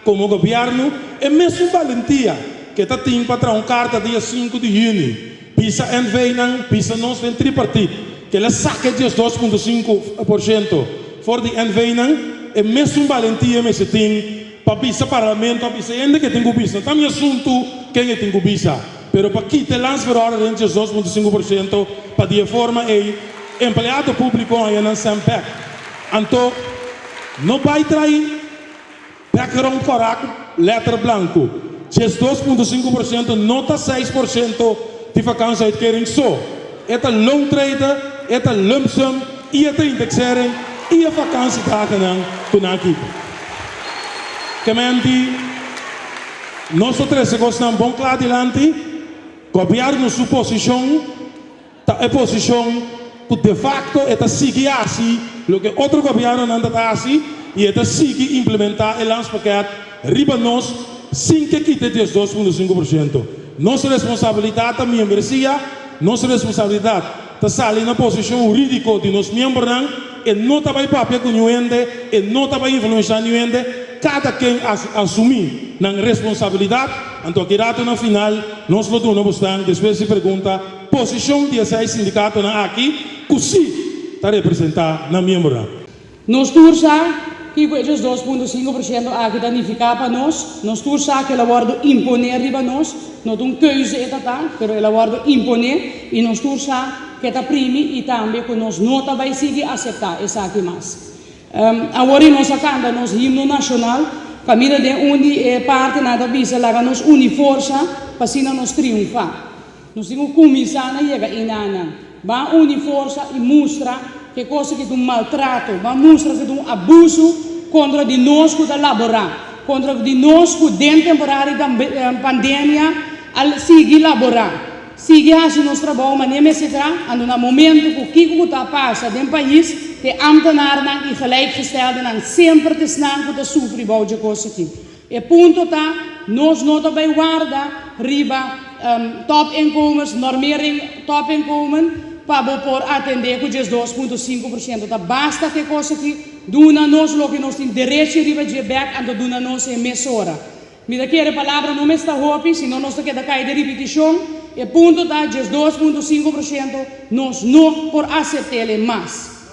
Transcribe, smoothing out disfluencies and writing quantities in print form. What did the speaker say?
como governo, é mesmo valentia que está tendo para uma carta dia 5 de junho. Pisa NV, pisa nós vem tripartite, que ela saca de 2,5% for de NV, é mesmo valentia que se tem para pisa parlamento, para pisa ainda que tem pisa. Também assunto quem é tem pisa. Pero para quitar lança para hora de 2,5% para de forma empregado público aí na SAMPEC. Então, não vai trair background correto, letra branco. 2,5%, nota 6% de vacância uitkering só. É long trade, é lump sum, e é indexering, e a vacância dagen não kunaki. Kemente, nós três gostamos bom claro adiante, governo sua posição, a posição que de facto é seguir assim, o que outro governo não está assim, e é seguir implementar o lançamento riba nós, sem que quite 2,5%. Nossa responsabilidade também é merecia, nossa responsabilidade está saindo na posição jurídica de nós membros, e não está vai papel com o ende, e não está vai influenciar o ende, cada quem assumir na responsabilidade, então aqui no final, nós lo damos bastante, depois se pergunta, posição de 16 sindicatos aqui, que se está representar na membro. Nós tursa que esses 2,5% aqui danificar para nós tursa que ela guarda imponer riba nós, não tem keuze etatal, mas ela guarda imponer e nós tursa que está primi e também que nós não vai seguir aceitar essa aqui mais. Agora nós acanda nos himno nacional, caminho de onde parte nada visa lá nos uniforça para assim nós triunfar. Nós temos começar a chegar inana, vai uniforça e mostra que coisa que é um maltrato, vai mostrar que é um abuso contra de nós que da laborar, contra de nós que dentro temporário da pandemia al seguir laborar. Seguir assim nosso trabalho, mas nem se trata, no momento que o que está passando no país, de ambtenaren e gelijkgestelden sempre te snel que sofrem bij de coisa aqui. E ponto está, nós não também guarda riba topinkomens, normering topinkomen, para por atender com 2,5%. Tá basta que coisa aqui, duna nós lo que nós tem direito riba de back, ando duna nós é mesora. Me daqui a palavra não me está hopi, senão nós tem que dar de repetição. E ponto está, 2,5%, nós não por aceitar mais.